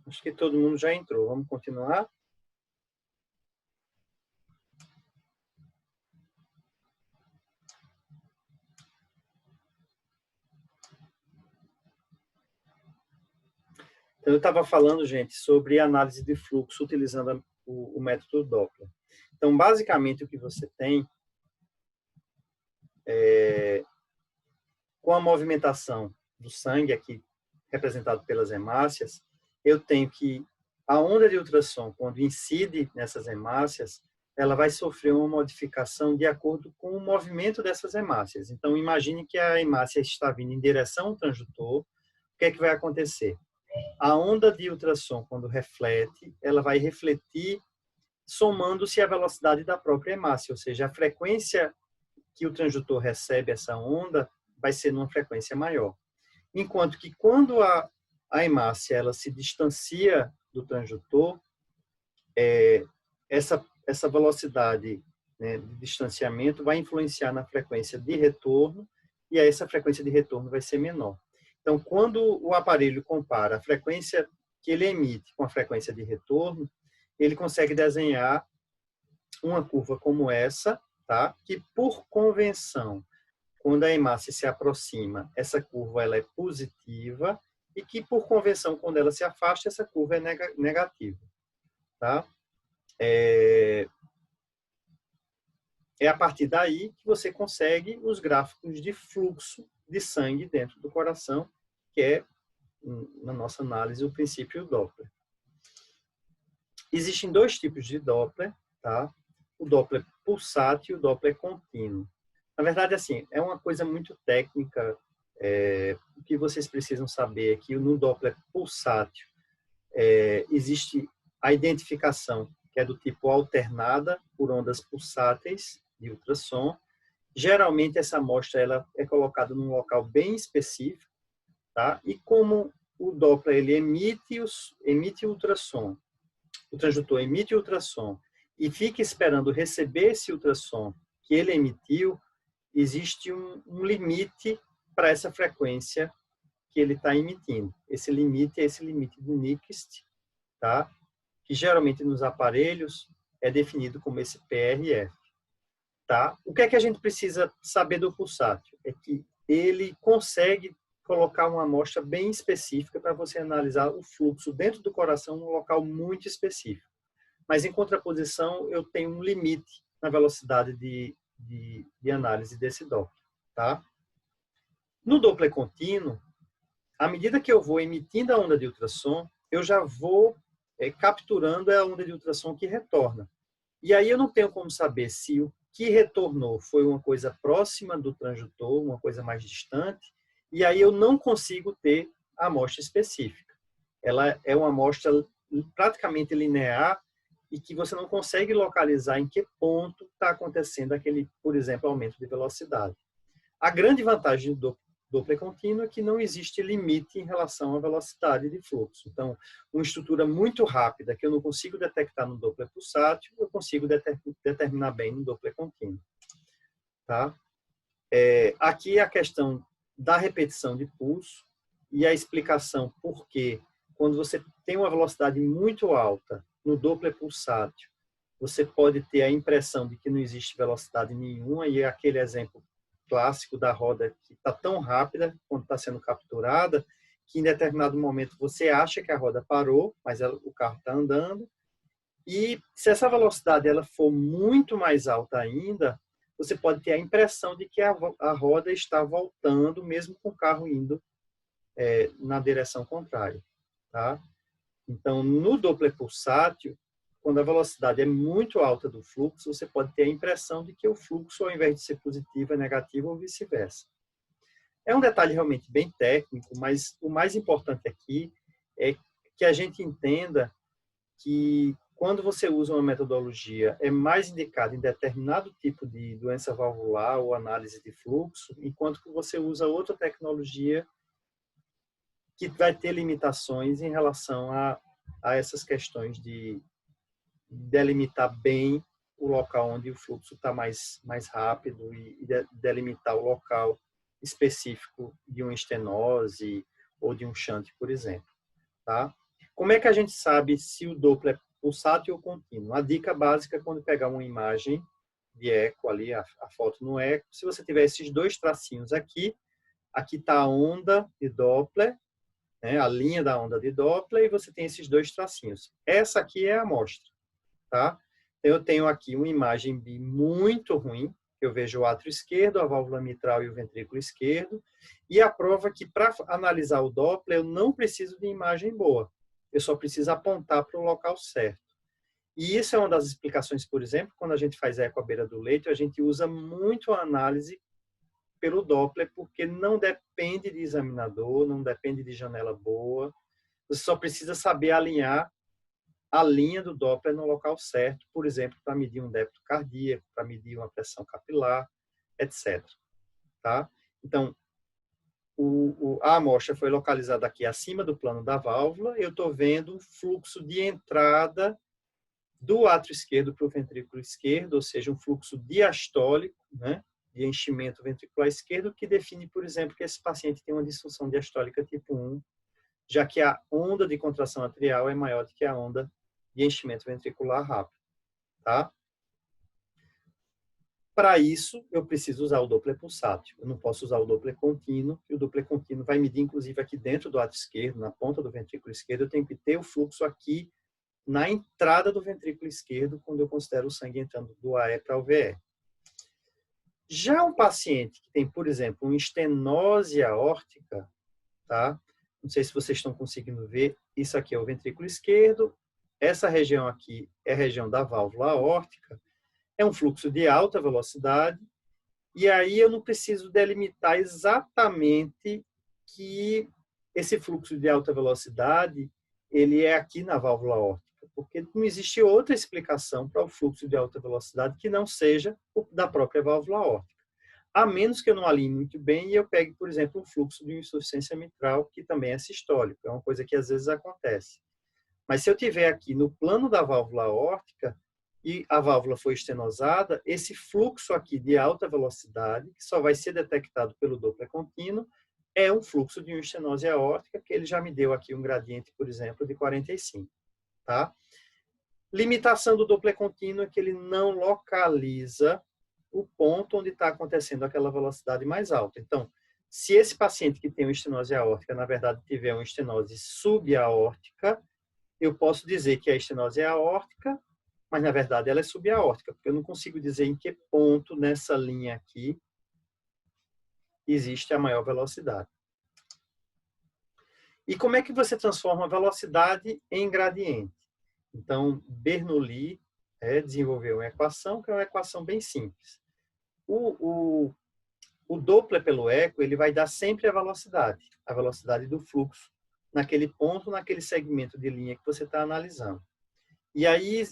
Acho que todo mundo já entrou. Vamos continuar? Então, eu estava falando, gente, sobre análise de fluxo utilizando o método Doppler. Então, basicamente, o que você tem com a movimentação do sangue, aqui representado pelas hemácias, eu tenho que a onda de ultrassom, quando incide nessas hemácias, ela vai sofrer uma modificação de acordo com o movimento dessas hemácias. Então, imagine que a hemácia está vindo em direção ao transdutor. O que é que vai acontecer? A onda de ultrassom, quando reflete, ela vai refletir somando-se à velocidade da própria hemácia, ou seja, a frequência que o transdutor recebe essa onda vai ser numa frequência maior. Enquanto que quando a hemácia ela se distancia do transdutor, essa velocidade, né, de distanciamento vai influenciar na frequência de retorno, e aí essa frequência de retorno vai ser menor. Então, quando o aparelho compara a frequência que ele emite com a frequência de retorno, ele consegue desenhar uma curva como essa, tá? Que por convenção, quando a hemácia se aproxima, essa curva ela é positiva, e que por convenção, quando ela se afasta, essa curva é negativa, tá? É a partir daí que você consegue os gráficos de fluxo de sangue dentro do coração, que é, na nossa análise, o princípio Doppler. Existem dois tipos de Doppler, tá? O Doppler pulsátil e o Doppler contínuo. Na verdade, assim, é uma coisa muito técnica. O que vocês precisam saber é que no Doppler pulsátil existe a identificação, que é do tipo alternada por ondas pulsáteis de ultrassom. Geralmente, essa amostra ela é colocada num local bem específico, tá? E como o Doppler ele emite ultrassom, o transdutor emite ultrassom e fica esperando receber esse ultrassom que ele emitiu, existe um limite para essa frequência que ele está emitindo. Esse limite é esse limite do Nyquist, tá? Que geralmente nos aparelhos é definido como esse PRF. Tá? O que é que a gente precisa saber do pulsátil? É que ele consegue colocar uma amostra bem específica para você analisar o fluxo dentro do coração num local muito específico. Mas, em contraposição, eu tenho um limite na velocidade de análise desse Doppler. Tá? No Doppler contínuo, à medida que eu vou emitindo a onda de ultrassom, eu já vou capturando a onda de ultrassom que retorna. E aí eu não tenho como saber se o que retornou foi uma coisa próxima do transdutor, uma coisa mais distante, e aí eu não consigo ter a amostra específica. Ela é uma amostra praticamente linear e que você não consegue localizar em que ponto está acontecendo aquele, por exemplo, aumento de velocidade. A grande vantagem do Doppler contínuo é que não existe limite em relação à velocidade de fluxo. Então, uma estrutura muito rápida que eu não consigo detectar no Doppler pulsátil, eu consigo determinar bem no Doppler contínuo. Tá? Aqui é a questão da repetição de pulso e a explicação por que, quando você tem uma velocidade muito alta no Doppler pulsátil, você pode ter a impressão de que não existe velocidade nenhuma, e é aquele exemplo clássico da roda que está tão rápida quando está sendo capturada, que em determinado momento você acha que a roda parou, mas o carro está andando. E se essa velocidade ela for muito mais alta ainda, você pode ter a impressão de que a roda está voltando, mesmo com o carro indo na direção contrária. Tá? Então, no Doppler pulsátil, quando a velocidade é muito alta do fluxo, você pode ter a impressão de que o fluxo, ao invés de ser positivo, é negativo ou vice-versa. É um detalhe realmente bem técnico, mas o mais importante aqui é que a gente entenda que quando você usa uma metodologia, é mais indicado em determinado tipo de doença valvular ou análise de fluxo, enquanto que você usa outra tecnologia que vai ter limitações em relação a essas questões de delimitar bem o local onde o fluxo está mais rápido e delimitar o local específico de uma estenose ou de um shunt, por exemplo. Tá? Como é que a gente sabe se o Doppler é pulsátil ou contínuo? A dica básica é quando pegar uma imagem de eco ali, a foto no eco, se você tiver esses dois tracinhos aqui está a onda de Doppler, né, a linha da onda de Doppler, e você tem esses dois tracinhos. Essa aqui é a amostra, tá? Eu tenho aqui uma imagem B muito ruim, eu vejo o átrio esquerdo, a válvula mitral e o ventrículo esquerdo, e a prova que para analisar o Doppler eu não preciso de imagem boa, eu só preciso apontar para o local certo. E isso é uma das explicações, por exemplo, quando a gente faz eco à beira do leito, a gente usa muito a análise pelo Doppler, porque não depende de examinador, não depende de janela boa, você só precisa saber alinhar a linha do Doppler no local certo, por exemplo, para medir um débito cardíaco, para medir uma pressão capilar, etc. Tá? Então, a amostra foi localizada aqui acima do plano da válvula, eu estou vendo o fluxo de entrada do átrio esquerdo para o ventrículo esquerdo, ou seja, um fluxo diastólico, né, de enchimento ventricular esquerdo, que define, por exemplo, que esse paciente tem uma disfunção diastólica tipo 1, já que a onda de contração atrial é maior do que a onda de enchimento ventricular rápido. Tá? Para isso, eu preciso usar o Doppler pulsátil. Eu não posso usar o Doppler contínuo, e o Doppler contínuo vai medir, inclusive, aqui dentro do átrio esquerdo, na ponta do ventrículo esquerdo, eu tenho que ter o fluxo aqui na entrada do ventrículo esquerdo, quando eu considero o sangue entrando do AE para o VE. Já um paciente que tem, por exemplo, uma estenose aórtica, tá? Não sei se vocês estão conseguindo ver, isso aqui é o ventrículo esquerdo, essa região aqui é a região da válvula aórtica, é um fluxo de alta velocidade, e aí eu não preciso delimitar exatamente que esse fluxo de alta velocidade ele é aqui na válvula aórtica, porque não existe outra explicação para o fluxo de alta velocidade que não seja o da própria válvula aórtica. A menos que eu não alinhe muito bem e eu pegue, por exemplo, um fluxo de insuficiência mitral, que também é sistólico, é uma coisa que às vezes acontece. Mas se eu tiver aqui no plano da válvula aórtica e a válvula foi estenosada, esse fluxo aqui de alta velocidade, que só vai ser detectado pelo Doppler contínuo, é um fluxo de uma estenose aórtica, que ele já me deu aqui um gradiente, por exemplo, de 45. Tá? Limitação do Doppler contínuo é que ele não localiza o ponto onde está acontecendo aquela velocidade mais alta. Então, se esse paciente que tem uma estenose aórtica, na verdade, tiver uma estenose subaórtica, eu posso dizer que a estenose é aórtica, mas, na verdade, ela é subaórtica, porque eu não consigo dizer em que ponto nessa linha aqui existe a maior velocidade. E como é que você transforma a velocidade em gradiente? Então, Bernoulli desenvolveu uma equação, que é uma equação bem simples. O Doppler pelo eco, ele vai dar sempre a velocidade do fluxo, naquele ponto, naquele segmento de linha que você está analisando. E aí,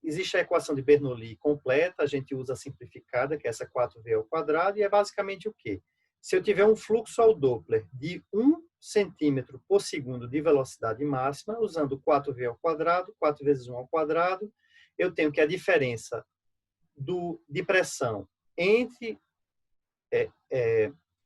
existe a equação de Bernoulli completa, a gente usa a simplificada, que é essa 4V ao quadrado, e é basicamente o quê? Se eu tiver um fluxo ao Doppler de 1 centímetro por segundo de velocidade máxima, usando 4V ao quadrado, 4 vezes 1 ao quadrado, eu tenho que a diferença de pressão entre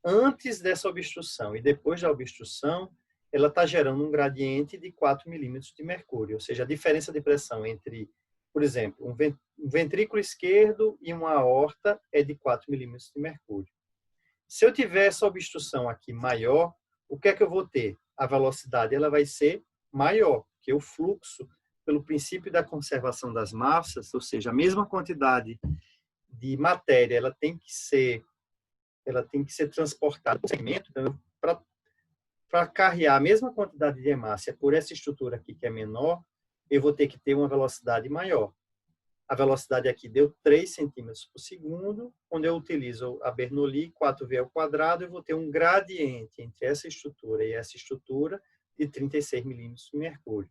antes dessa obstrução e depois da obstrução, ela está gerando um gradiente de 4 milímetros de mercúrio, ou seja, a diferença de pressão entre, por exemplo, um ventrículo esquerdo e uma aorta é de 4 milímetros de mercúrio. Se eu tiver essa obstrução aqui maior, o que é que eu vou ter? A velocidade ela vai ser maior, porque o fluxo, pelo princípio da conservação das massas, ou seja, a mesma quantidade de matéria, ela tem que ser transportada por segmento. Então, para carregar a mesma quantidade de hemácia por essa estrutura aqui que é menor, eu vou ter que ter uma velocidade maior. A velocidade aqui deu 3 centímetros por segundo. Quando eu utilizo a Bernoulli 4V ao quadrado, eu vou ter um gradiente entre essa estrutura e essa estrutura de 36 milímetros de mercúrio.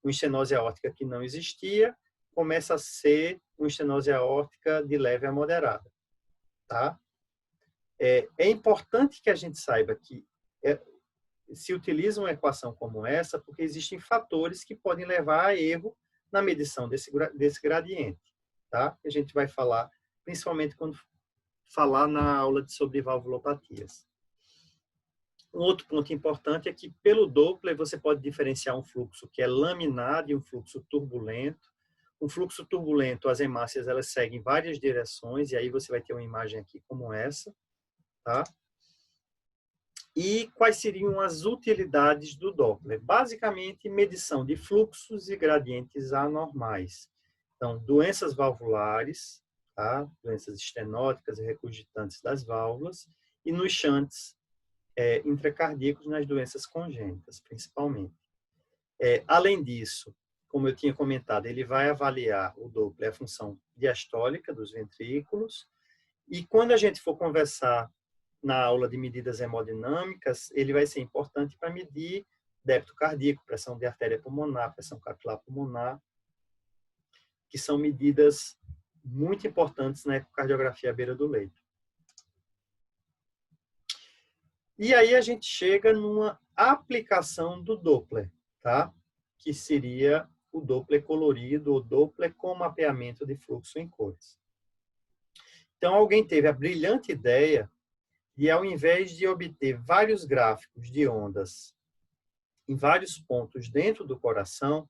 Uma estenose aórtica que não existia começa a ser uma estenose aórtica de leve a moderada. Tá? É importante que a gente saiba que se utiliza uma equação como essa porque existem fatores que podem levar a erro na medição desse gradiente, tá? A gente vai falar, principalmente quando falar na aula sobre valvulopatias. Um outro ponto importante é que, pelo Doppler, você pode diferenciar um fluxo que é laminar de um fluxo turbulento. Um fluxo turbulento, as hemácias, elas seguem várias direções, e aí você vai ter uma imagem aqui como essa, tá? E quais seriam as utilidades do Doppler? Basicamente, medição de fluxos e gradientes anormais. Então, doenças valvulares, tá? Doenças estenóticas e recurgitantes das válvulas, e nos shunts intracardíacos nas doenças congênitas, principalmente. Além disso, como eu tinha comentado, ele vai avaliar o Doppler, a função diastólica dos ventrículos, e quando a gente for conversar na aula de medidas hemodinâmicas, ele vai ser importante para medir débito cardíaco, pressão de artéria pulmonar, pressão capilar pulmonar, que são medidas muito importantes na ecocardiografia à beira do leito. E aí a gente chega numa aplicação do Doppler, tá? Que seria o Doppler colorido, ou Doppler com mapeamento de fluxo em cores. Então, alguém teve a brilhante ideia de, ao invés de obter vários gráficos de ondas em vários pontos dentro do coração, não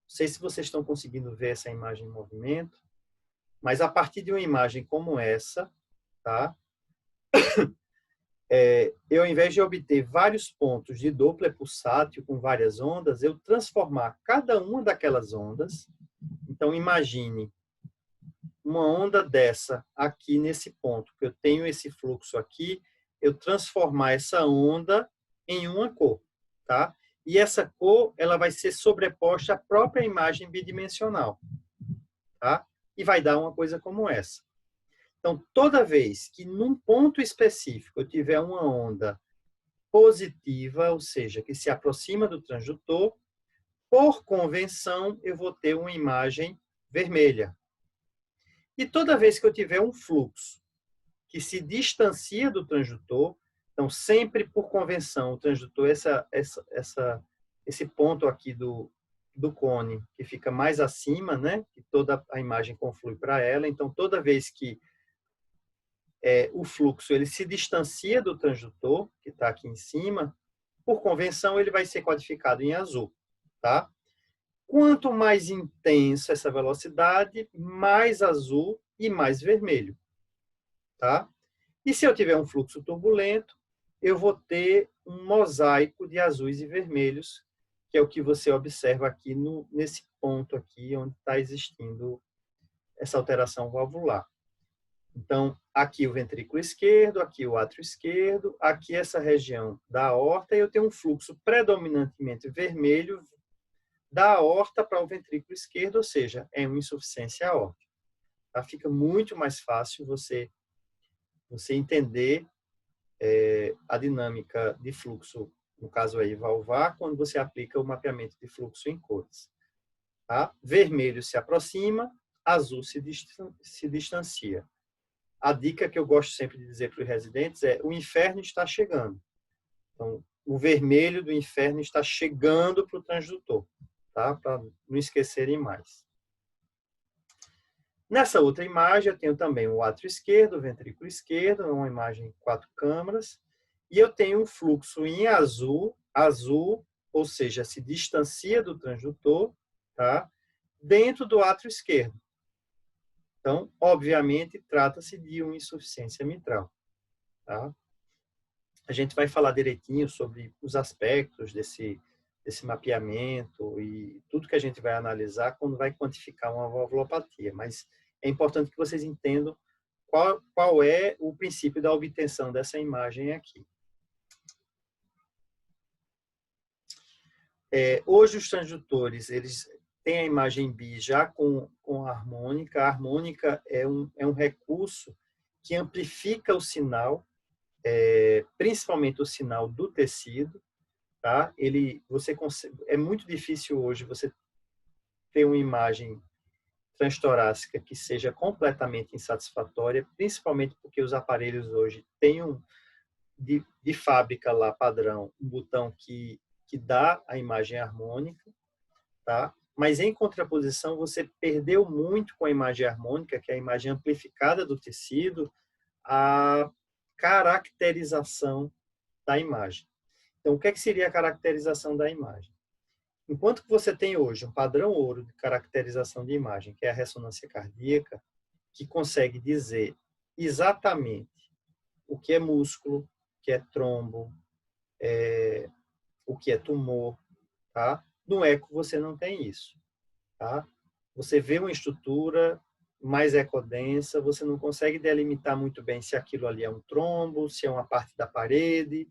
sei se vocês estão conseguindo ver essa imagem em movimento, mas a partir de uma imagem como essa, tá? Eu, ao invés de obter vários pontos de Doppler pulsátil com várias ondas, eu transformar cada uma daquelas ondas. Então, imagine uma onda dessa aqui nesse ponto, que eu tenho esse fluxo aqui, eu transformar essa onda em uma cor, tá? E essa cor, ela vai ser sobreposta à própria imagem bidimensional, tá? E vai dar uma coisa como essa. Então, toda vez que num ponto específico eu tiver uma onda positiva, ou seja, que se aproxima do transdutor, por convenção, eu vou ter uma imagem vermelha. E toda vez que eu tiver um fluxo que se distancia do transdutor, então sempre por convenção, o transdutor, esse ponto aqui do cone, que fica mais acima, né, que toda a imagem conflui para ela, então toda vez que o fluxo ele se distancia do transdutor, que está aqui em cima, por convenção ele vai ser codificado em azul, tá? Quanto mais intensa essa velocidade, mais azul e mais vermelho, tá? E se eu tiver um fluxo turbulento, eu vou ter um mosaico de azuis e vermelhos, que é o que você observa aqui nesse ponto aqui, onde está existindo essa alteração valvular. Então, aqui o ventrículo esquerdo, aqui o átrio esquerdo, aqui essa região da aorta, e eu tenho um fluxo predominantemente vermelho da aorta para o ventrículo esquerdo, ou seja, é uma insuficiência aórtica. Tá? Fica muito mais fácil você entender a dinâmica de fluxo, no caso aí valvar, quando você aplica o mapeamento de fluxo em cores. Tá? Vermelho se aproxima, azul se distancia. A dica que eu gosto sempre de dizer para os residentes é: o inferno está chegando. Então, o vermelho do inferno está chegando para o transdutor, tá? Para não esquecerem mais. Nessa outra imagem, eu tenho também o átrio esquerdo, o ventrículo esquerdo, uma imagem em 4 câmaras, e eu tenho um fluxo em azul, ou seja, se distancia do transdutor, tá? Dentro do átrio esquerdo. Então, obviamente, trata-se de uma insuficiência mitral. Tá? A gente vai falar direitinho sobre os aspectos desse mapeamento e tudo que a gente vai analisar quando vai quantificar uma valvulopatia. Mas é importante que vocês entendam qual é o princípio da obtenção dessa imagem aqui. Hoje, os transdutores, eles têm a imagem bi já com a harmônica. A harmônica é um recurso que amplifica o sinal, principalmente o sinal do tecido. Tá? É muito difícil hoje você ter uma imagem transtorácica que seja completamente insatisfatória, principalmente porque os aparelhos hoje têm de fábrica lá padrão um botão que dá a imagem harmônica, tá? Mas em contraposição você perdeu muito com a imagem harmônica, que é a imagem amplificada do tecido, a caracterização da imagem. Então, o que é que seria a caracterização da imagem? Enquanto que você tem hoje um padrão ouro de caracterização de imagem, que é a ressonância cardíaca, que consegue dizer exatamente o que é músculo, o que é trombo, o que é tumor, tá? No eco você não tem isso, tá? Você vê uma estrutura mais ecodensa, você não consegue delimitar muito bem se aquilo ali é um trombo, se é uma parte da parede,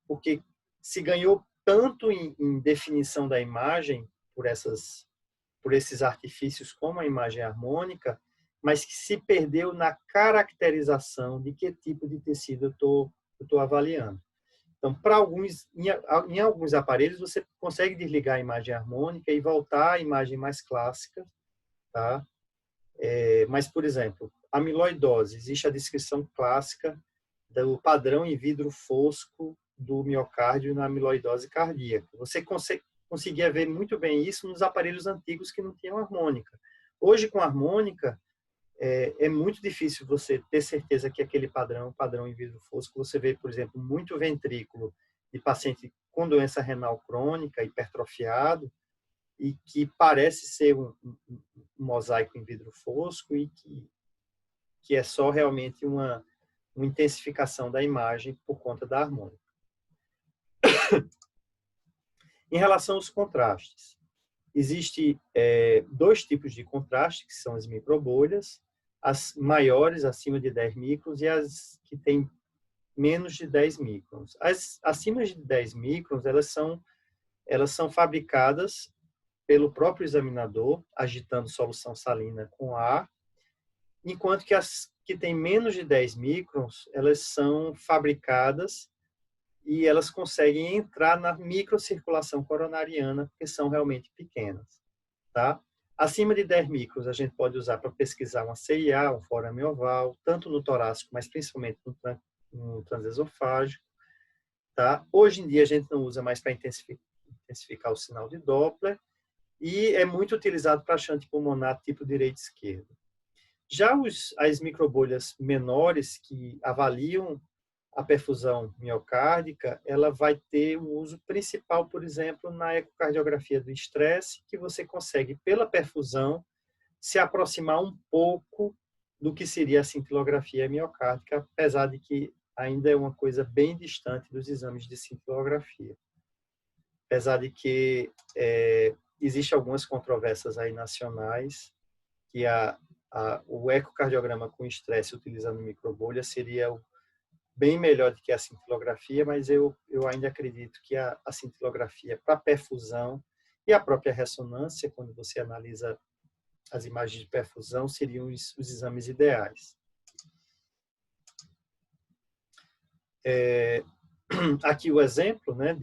porque se ganhou tanto em definição da imagem por esses artifícios como a imagem harmônica, mas que se perdeu na caracterização de que tipo de tecido eu estou avaliando. Então, para alguns, em alguns aparelhos, você consegue desligar a imagem harmônica e voltar à imagem mais clássica, tá? Mas, por exemplo, amiloidose, existe a descrição clássica do padrão em vidro fosco do miocárdio na amiloidose cardíaca. Você conseguia ver muito bem isso nos aparelhos antigos que não tinham harmônica. Hoje, com harmônica, é muito difícil você ter certeza que aquele padrão em vidro fosco, você vê, por exemplo, muito ventrículo de paciente com doença renal crônica, hipertrofiado, e que parece ser um mosaico em vidro fosco e que é só realmente uma intensificação da imagem por conta da harmônica. Em relação aos contrastes, existem dois tipos de contraste, que são as microbolhas, as maiores, acima de 10 microns, e as que têm menos de 10 microns. As acima de 10 microns, elas são fabricadas pelo próprio examinador, agitando solução salina com ar, enquanto que as que têm menos de 10 microns, elas são fabricadas e elas conseguem entrar na microcirculação coronariana, porque são realmente pequenas. Tá? Acima de 10 microns, a gente pode usar para pesquisar uma CIA, um forame oval, tanto no torácico, mas principalmente no transesofágico. Tá? Hoje em dia, a gente não usa mais para intensificar o sinal de Doppler, e é muito utilizado para shunt pulmonar tipo direito e esquerdo. Já as microbolhas menores, que avaliam a perfusão miocárdica, ela vai ter o uso principal, por exemplo, na ecocardiografia do estresse, que você consegue, pela perfusão, se aproximar um pouco do que seria a cintilografia miocárdica, apesar de que ainda é uma coisa bem distante dos exames de cintilografia. Apesar de que existem algumas controvérsias aí nacionais, que o ecocardiograma com estresse utilizando microbolha seria bem melhor do que a cintilografia, mas eu ainda acredito que a cintilografia para perfusão e a própria ressonância, quando você analisa as imagens de perfusão, seriam os exames ideais. Aqui o exemplo, né,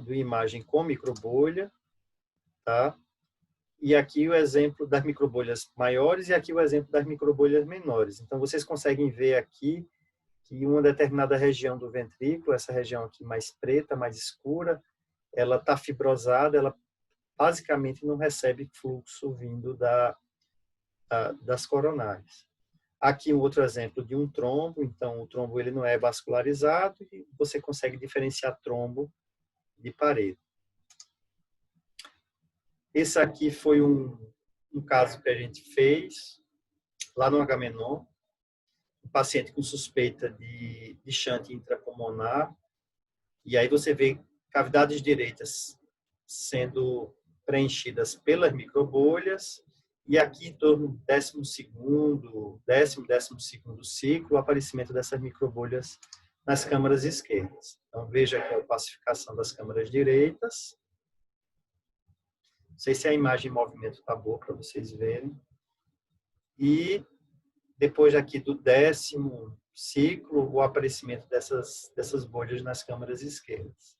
do imagem com microbolha, tá? E aqui o exemplo das microbolhas maiores e aqui o exemplo das microbolhas menores. Então, vocês conseguem ver aqui que uma determinada região do ventrículo, essa região aqui mais preta, mais escura, ela está fibrosada, ela basicamente não recebe fluxo vindo das coronárias. Aqui um outro exemplo de um trombo, então o trombo ele não é vascularizado e você consegue diferenciar trombo de parede. Esse aqui foi um caso que a gente fez lá no Agamenon, um paciente com suspeita de shunt intrapulmonar, e aí você vê cavidades direitas sendo preenchidas pelas microbolhas, e aqui em torno do 12º ciclo, o aparecimento dessas microbolhas nas câmaras esquerdas. Então, veja aqui a opacificação das câmaras direitas. Não sei se a imagem em movimento está boa para vocês verem. E depois aqui do 10º ciclo, o aparecimento dessas bolhas nas câmaras esquerdas.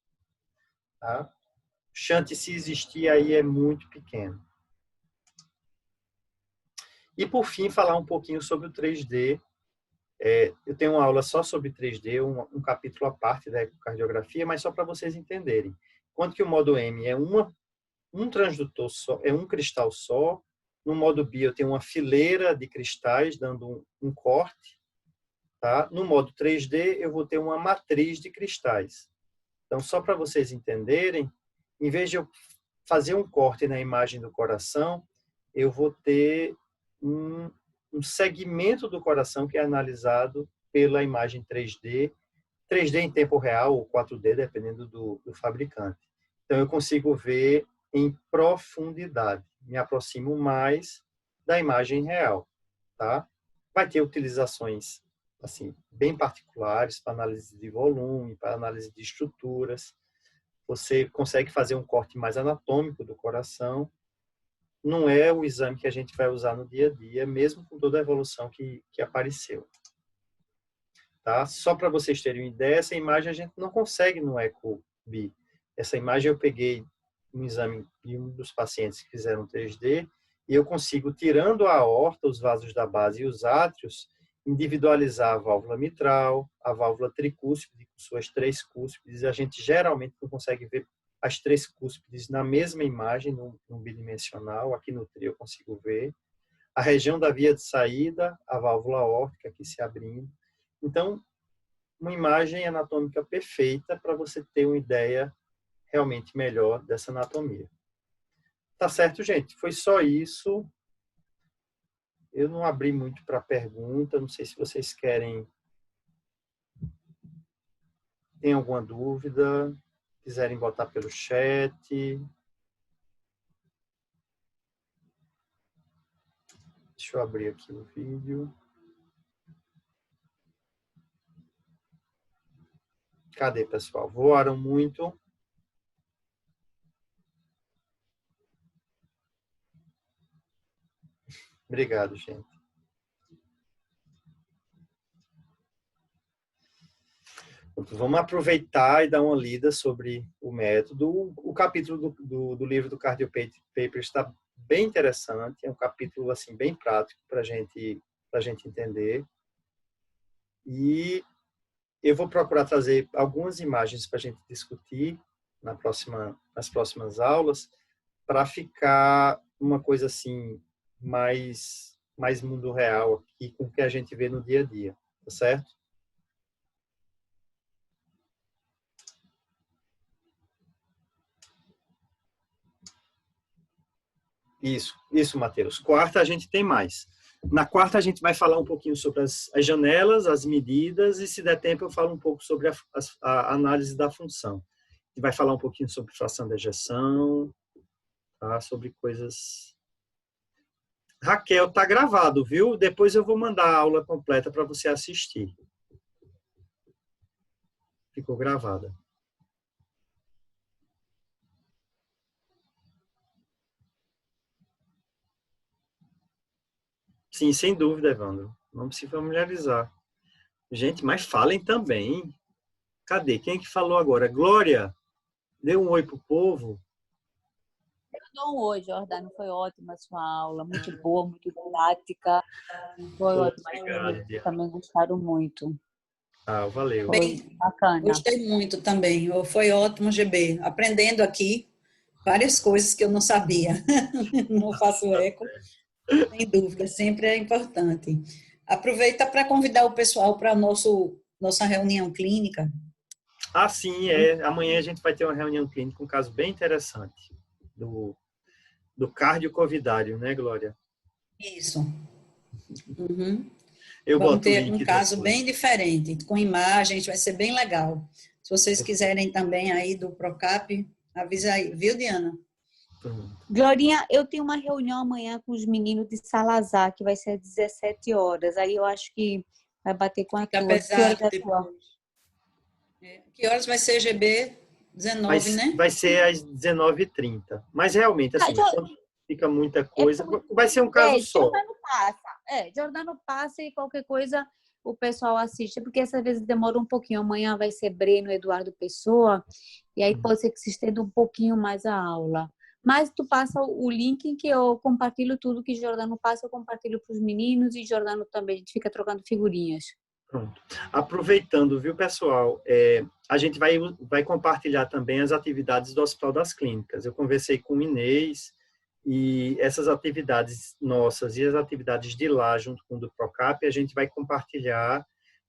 Tá? O shunt, se existir, aí é muito pequeno. E, por fim, falar um pouquinho sobre o 3D. Eu tenho uma aula só sobre 3D, um capítulo à parte da ecocardiografia, mas só para vocês entenderem. Enquanto que o modo M é um transdutor só, é um cristal só, no modo B eu tenho uma fileira de cristais dando um corte. Tá? No modo 3D eu vou ter uma matriz de cristais. Então, só para vocês entenderem, em vez de eu fazer um corte na imagem do coração, eu vou ter um segmento do coração que é analisado pela imagem 3D em tempo real ou 4D, dependendo do fabricante. Então, eu consigo ver em profundidade, me aproximo mais da imagem real, tá? Vai ter utilizações assim bem particulares para análise de volume, para análise de estruturas. Você consegue fazer um corte mais anatômico do coração. Não é o exame que a gente vai usar no dia a dia, mesmo com toda a evolução que apareceu. Tá? Só para vocês terem uma ideia, essa imagem a gente não consegue no EcoBi. Essa imagem eu peguei um exame de um dos pacientes que fizeram 3D e eu consigo, tirando a aorta, os vasos da base e os átrios, individualizar a válvula mitral, a válvula tricúspide, com suas 3 cúspides. A gente geralmente não consegue ver as 3 cúspides na mesma imagem, no bidimensional. Aqui no TRI eu consigo ver. A região da via de saída, a válvula aórtica aqui se abrindo. Então, uma imagem anatômica perfeita para você ter uma ideia realmente melhor dessa anatomia. Tá certo, gente? Foi só isso. Eu não abri muito para pergunta. Não sei se vocês querem... Tem alguma dúvida? Quiserem botar pelo chat. Deixa eu abrir aqui o vídeo. Cadê, pessoal? Voaram muito. Obrigado, gente. Vamos aproveitar e dar uma lida sobre o método. O capítulo do livro do Cardio Paper está bem interessante. É um capítulo assim, bem prático para a gente entender. E eu vou procurar trazer algumas imagens para a gente discutir nas próximas aulas, para ficar uma coisa assim mais mundo real aqui, com o que a gente vê no dia a dia, tá certo? Isso, Matheus. Quarta a gente tem mais. Na quarta a gente vai falar um pouquinho sobre as janelas, as medidas, e se der tempo eu falo um pouco sobre a análise da função. A gente vai falar um pouquinho sobre fração de ejeção, tá? Sobre coisas... Raquel, tá gravado, viu? Depois eu vou mandar a aula completa para você assistir. Ficou gravada. Sim, sem dúvida, Evandro. Vamos se familiarizar. Gente, mas falem também. Cadê? Quem é que falou agora? Glória, dê um oi pro povo. Eu dou um oi, Jordano. Foi ótima a sua aula. Muito boa, muito didática. Foi ótima. Também gostaram muito. Ah, valeu. Foi bacana. Gostei muito também. Foi ótimo, GB. Aprendendo aqui várias coisas que eu não sabia. Não faço eco. Sem dúvida, sempre é importante. Aproveita para convidar o pessoal para a nossa reunião clínica. Ah, sim, amanhã a gente vai ter uma reunião clínica, um caso bem interessante, do cardio-covidário, né, Glória? Isso. Uhum. Eu Vamos boto ter o link um caso depois. bem diferente, com imagens, vai ser bem legal. Se vocês quiserem também aí do Procap, avisa aí, viu, Diana? Glorinha, eu tenho uma reunião amanhã com os meninos de Salazar, que vai ser às 17 horas. Aí eu acho que vai bater com a Fica tua. pesado depois. Que horas vai ser, GB? 19, né? Vai ser às 19h30. Mas realmente, assim, quando fica muita coisa, vai ser um caso só. Jordano passa. Jordano passa e qualquer coisa o pessoal assiste, porque essas vezes demora um pouquinho. Amanhã vai ser Breno, Eduardo Pessoa, e aí pode ser que se estenda um pouquinho mais a aula. Mas tu passa o link em que eu compartilho tudo que Jordano passa, eu compartilho para os meninos, e Jordano também, a gente fica trocando figurinhas. Pronto. Aproveitando, viu, pessoal, a gente vai compartilhar também as atividades do Hospital das Clínicas. Eu conversei com o Inês, e essas atividades nossas e as atividades de lá, junto com o do Procap, a gente vai compartilhar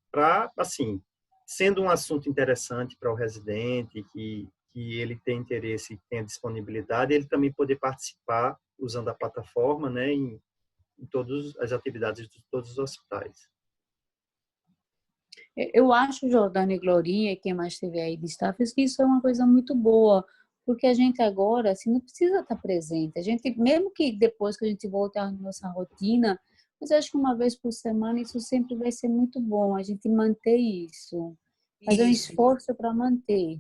para, assim, sendo um assunto interessante para o residente, que ele tem interesse e tem disponibilidade, ele também poder participar usando a plataforma, né, em todas as atividades de todos os hospitais. Eu acho, Jordana e Glorinha, e quem mais estiver aí de staff, que isso é uma coisa muito boa, porque a gente agora, assim, não precisa estar presente. A gente, mesmo que depois que a gente volte à nossa rotina, mas eu acho que uma vez por semana isso sempre vai ser muito bom, a gente manter isso. Fazer um Isso. esforço para manter.